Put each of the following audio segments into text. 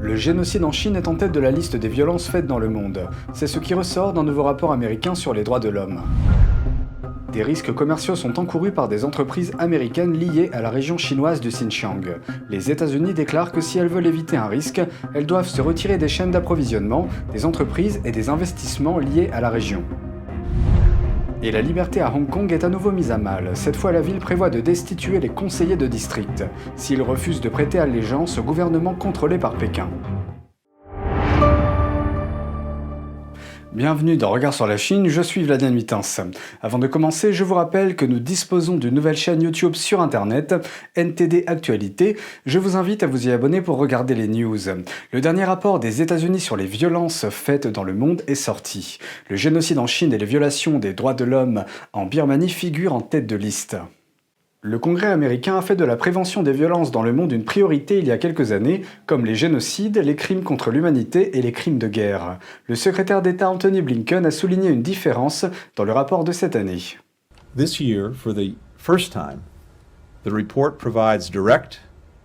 Le génocide en Chine est en tête de la liste des violences faites dans le monde. C'est ce qui ressort d'un nouveau rapport américain sur les droits de l'homme. Des risques commerciaux sont encourus par des entreprises américaines liées à la région chinoise du Xinjiang. Les États-Unis déclarent que si elles veulent éviter un risque, elles doivent se retirer des chaînes d'approvisionnement, des entreprises et des investissements liés à la région. Et la liberté à Hong Kong est à nouveau mise à mal. Cette fois, la ville prévoit de destituer les conseillers de district s'ils refusent de prêter allégeance au gouvernement contrôlé par Pékin. Bienvenue dans Regard sur la Chine, je suis Vladimir Mitens. Avant de commencer, je vous rappelle que nous disposons d'une nouvelle chaîne YouTube sur Internet, NTD Actualité. Je vous invite à vous y abonner pour regarder les news. Le dernier rapport des États-Unis sur les violences faites dans le monde est sorti. Le génocide en Chine et les violations des droits de l'homme en Birmanie figurent en tête de liste. Le Congrès américain a fait de la prévention des violences dans le monde une priorité il y a quelques années, comme les génocides, les crimes contre l'humanité et les crimes de guerre. Le secrétaire d'État Antony Blinken a souligné une différence dans le rapport de cette année. This year, for the first time, the report provides direct,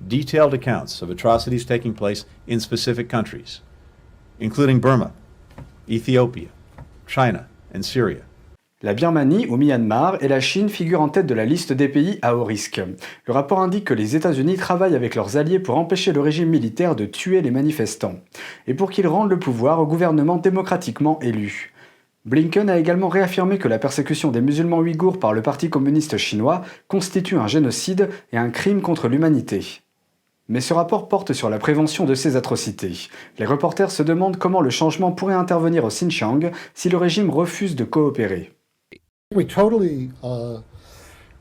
detailed accounts of atrocities taking place in specific countries, including Burma, Ethiopia, China and Syria. La Birmanie, au Myanmar, et la Chine figurent en tête de la liste des pays à haut risque. Le rapport indique que les États-Unis travaillent avec leurs alliés pour empêcher le régime militaire de tuer les manifestants, et pour qu'ils rendent le pouvoir au gouvernement démocratiquement élu. Blinken a également réaffirmé que la persécution des musulmans ouïghours par le Parti communiste chinois constitue un génocide et un crime contre l'humanité. Mais ce rapport porte sur la prévention de ces atrocités. Les reporters se demandent comment le changement pourrait intervenir au Xinjiang si le régime refuse de coopérer. We totally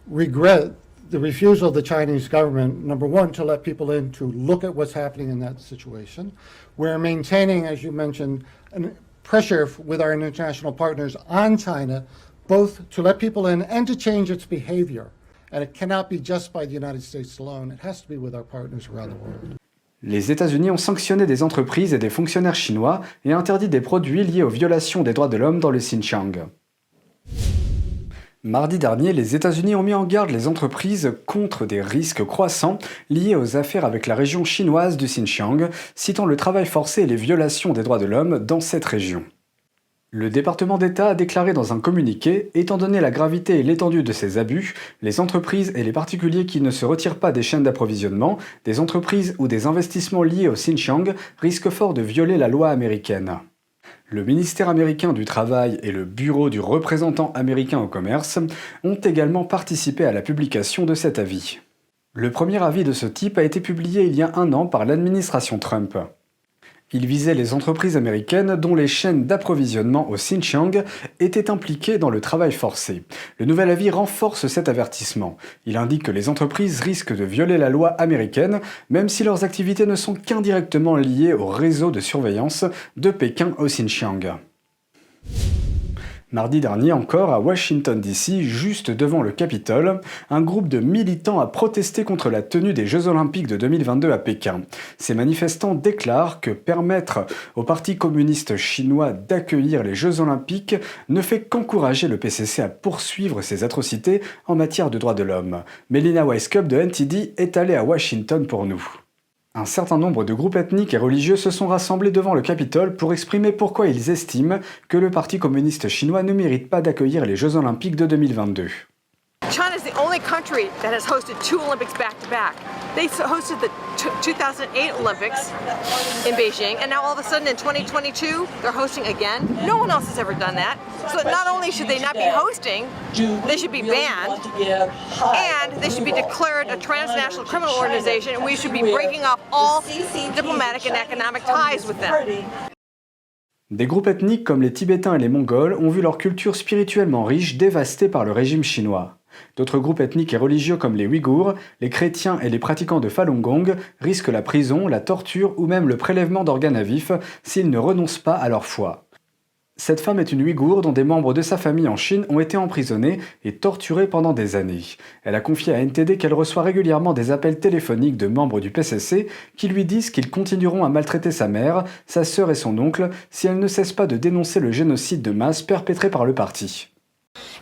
regret the refusal of the Chinese government, number one, to let people in to look at what's happening in that situation. We're maintaining, as you mentioned, pressure with our international partners on China, both to let people in and to change its behavior. And it cannot be just by the United States alone. It has to be with our partners around the world. Les États-Unis ont sanctionné des entreprises et des fonctionnaires chinois et interdit des produits liés aux violations des droits de l'homme dans le Xinjiang. Mardi dernier, les États-Unis ont mis en garde les entreprises contre des risques croissants liés aux affaires avec la région chinoise du Xinjiang, citant le travail forcé et les violations des droits de l'homme dans cette région. Le département d'État a déclaré dans un communiqué, étant donné la gravité et l'étendue de ces abus, les entreprises et les particuliers qui ne se retirent pas des chaînes d'approvisionnement, des entreprises ou des investissements liés au Xinjiang risquent fort de violer la loi américaine. Le ministère américain du Travail et le Bureau du représentant américain au commerce ont également participé à la publication de cet avis. Le premier avis de ce type a été publié il y a un an par l'administration Trump. Il visait les entreprises américaines dont les chaînes d'approvisionnement au Xinjiang étaient impliquées dans le travail forcé. Le nouvel avis renforce cet avertissement. Il indique que les entreprises risquent de violer la loi américaine, même si leurs activités ne sont qu'indirectement liées au réseau de surveillance de Pékin au Xinjiang. Mardi dernier encore, à Washington DC, juste devant le Capitole, un groupe de militants a protesté contre la tenue des Jeux Olympiques de 2022 à Pékin. Ces manifestants déclarent que permettre au Parti communiste chinois d'accueillir les Jeux Olympiques ne fait qu'encourager le PCC à poursuivre ses atrocités en matière de droits de l'homme. Melina Weisskopf de NTD est allée à Washington pour nous. Un certain nombre de groupes ethniques et religieux se sont rassemblés devant le Capitole pour exprimer pourquoi ils estiment que le Parti communiste chinois ne mérite pas d'accueillir les Jeux Olympiques de 2022. China is the only country that has hosted two Olympics back-to-back. They hosted the 2008 Olympics in Beijing, and now all of a sudden in 2022, they're hosting again. No one else has ever done that. So not only should they not be hosting, they should be banned, and they should be declared a transnational criminal organization, and we should be breaking off all diplomatic and economic ties with them. Des groupes ethniques comme les Tibétains et les Mongols ont vu leur culture spirituellement riche dévastée par le régime chinois. D'autres groupes ethniques et religieux comme les Ouïghours, les chrétiens et les pratiquants de Falun Gong risquent la prison, la torture ou même le prélèvement d'organes à vif s'ils ne renoncent pas à leur foi. Cette femme est une Ouïghour dont des membres de sa famille en Chine ont été emprisonnés et torturés pendant des années. Elle a confié à NTD qu'elle reçoit régulièrement des appels téléphoniques de membres du PCC qui lui disent qu'ils continueront à maltraiter sa mère, sa sœur et son oncle si elle ne cesse pas de dénoncer le génocide de masse perpétré par le parti.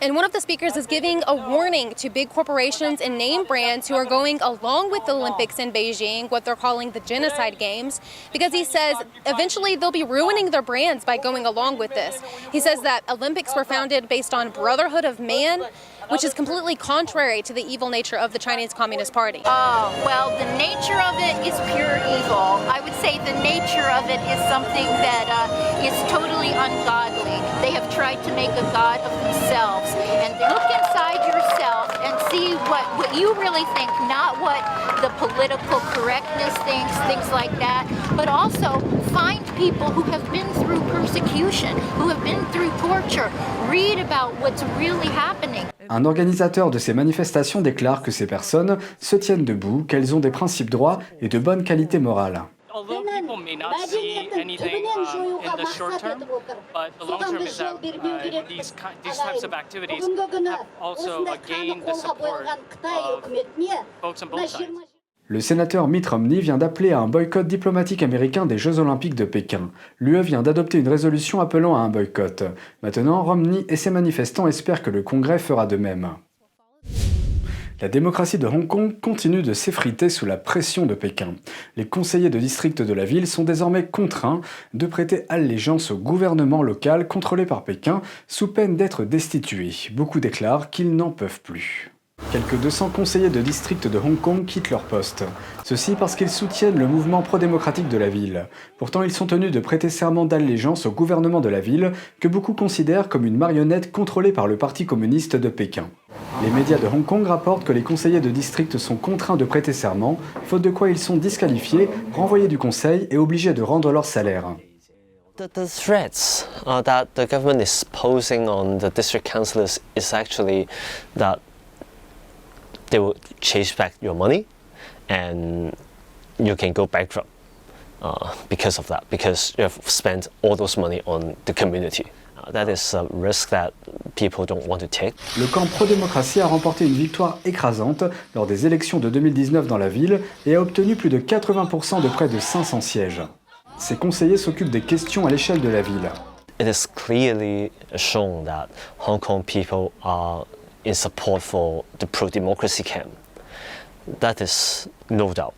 And one of the speakers is giving a warning to big corporations and name brands who are going along with the Olympics in Beijing, what they're calling the genocide games, because he says eventually they'll be ruining their brands by going along with this. He says that Olympics were founded based on brotherhood of man, which is completely contrary to the evil nature of the Chinese Communist Party. Oh, well, the nature of it is pure evil. I would say the nature of it is something that is totally ungodly. They have tried to make a god of themselves. And look inside yourself and see what you really think, not what the political correctness thinks, things like that, but also find people who have been through persecution, who have been through torture, read about what's really happening. Un organisateur de ces manifestations déclare que ces personnes se tiennent debout, qu'elles ont des principes droits et de bonne qualité morale. Although people may not see anything in the short term, but the long term is that these types of activities have also gained the support of folks on both sides. Le sénateur Mitt Romney vient d'appeler à un boycott diplomatique américain des Jeux Olympiques de Pékin. L'UE vient d'adopter une résolution appelant à un boycott. Maintenant, Romney et ses manifestants espèrent que le Congrès fera de même. La démocratie de Hong Kong continue de s'effriter sous la pression de Pékin. Les conseillers de district de la ville sont désormais contraints de prêter allégeance au gouvernement local contrôlé par Pékin sous peine d'être destitués. Beaucoup déclarent qu'ils n'en peuvent plus. Quelques 200 conseillers de district de Hong Kong quittent leur poste. Ceci parce qu'ils soutiennent le mouvement pro-démocratique de la ville. Pourtant, ils sont tenus de prêter serment d'allégeance au gouvernement de la ville, que beaucoup considèrent comme une marionnette contrôlée par le Parti communiste de Pékin. Les médias de Hong Kong rapportent que les conseillers de district sont contraints de prêter serment, faute de quoi ils sont disqualifiés, renvoyés du conseil et obligés de rendre leur salaire. The threats that the government is posing on the district councillors is actually that they will chase back your money and you can go bankrupt because of that, because you have spent all those money on the community. That is a risk that people don't want to take. Le camp pro-démocratie a remporté une victoire écrasante lors des élections de 2019 dans la ville et a obtenu plus de 80% de près de 500 sièges. Ces conseillers s'occupent des questions à l'échelle de la ville. It is clearly shown that Hong Kong people are in support for the pro-democracy camp. That is no doubt.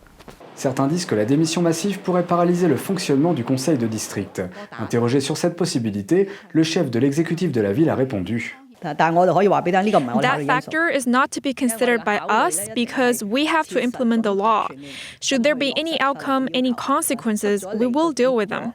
Certains disent que la démission massive pourrait paralyser le fonctionnement du conseil de district. Interrogé sur cette possibilité, le chef de l'exécutif de la ville a répondu. That factor is not to be considered by us because we have to implement the law. Should there be any outcome, any consequences, we will deal with them.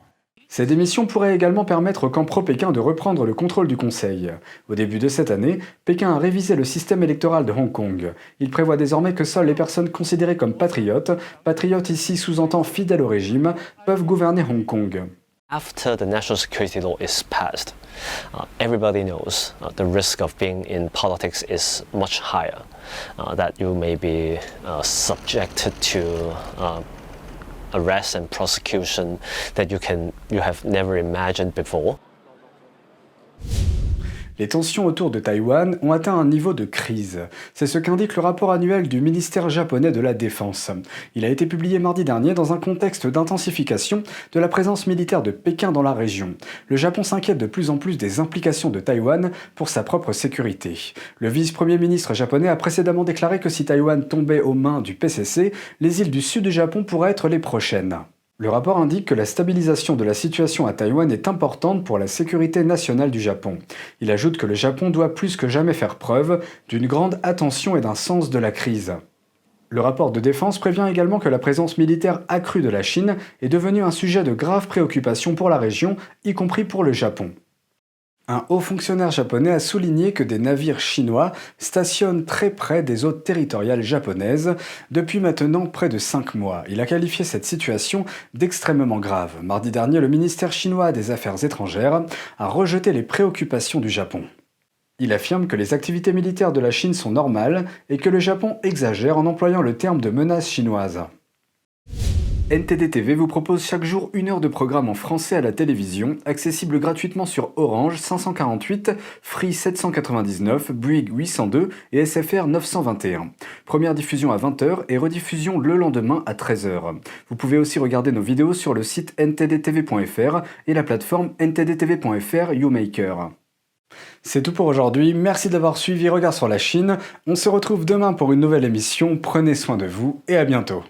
Ces démissions pourraient également permettre au camp pro-Pékin de reprendre le contrôle du Conseil. Au début de cette année, Pékin a révisé le système électoral de Hong Kong. Il prévoit désormais que seules les personnes considérées comme patriotes ici sous-entend fidèles au régime, peuvent gouverner Hong Kong. After the national security law is passed, everybody knows the risk of being in politics is much higher, that you may be subjected to arrest and prosecution that you have never imagined before. Les tensions autour de Taïwan ont atteint un niveau de crise. C'est ce qu'indique le rapport annuel du ministère japonais de la Défense. Il a été publié mardi dernier dans un contexte d'intensification de la présence militaire de Pékin dans la région. Le Japon s'inquiète de plus en plus des implications de Taïwan pour sa propre sécurité. Le vice-premier ministre japonais a précédemment déclaré que si Taïwan tombait aux mains du PCC, les îles du sud du Japon pourraient être les prochaines. Le rapport indique que la stabilisation de la situation à Taïwan est importante pour la sécurité nationale du Japon. Il ajoute que le Japon doit plus que jamais faire preuve d'une grande attention et d'un sens de la crise. Le rapport de défense prévient également que la présence militaire accrue de la Chine est devenue un sujet de grave préoccupation pour la région, y compris pour le Japon. Un haut fonctionnaire japonais a souligné que des navires chinois stationnent très près des eaux territoriales japonaises depuis maintenant près de 5 mois. Il a qualifié cette situation d'extrêmement grave. Mardi dernier, le ministère chinois des Affaires étrangères a rejeté les préoccupations du Japon. Il affirme que les activités militaires de la Chine sont normales et que le Japon exagère en employant le terme de menace chinoise. NTD TV vous propose chaque jour 1 heure de programme en français à la télévision, accessible gratuitement sur Orange 548, Free 799, Bouygues 802 et SFR 921. Première diffusion à 20h et rediffusion le lendemain à 13h. Vous pouvez aussi regarder nos vidéos sur le site ntdtv.fr et la plateforme ntdtv.fr YouMaker. C'est tout pour aujourd'hui, merci d'avoir suivi Regard sur la Chine. On se retrouve demain pour une nouvelle émission, prenez soin de vous et à bientôt.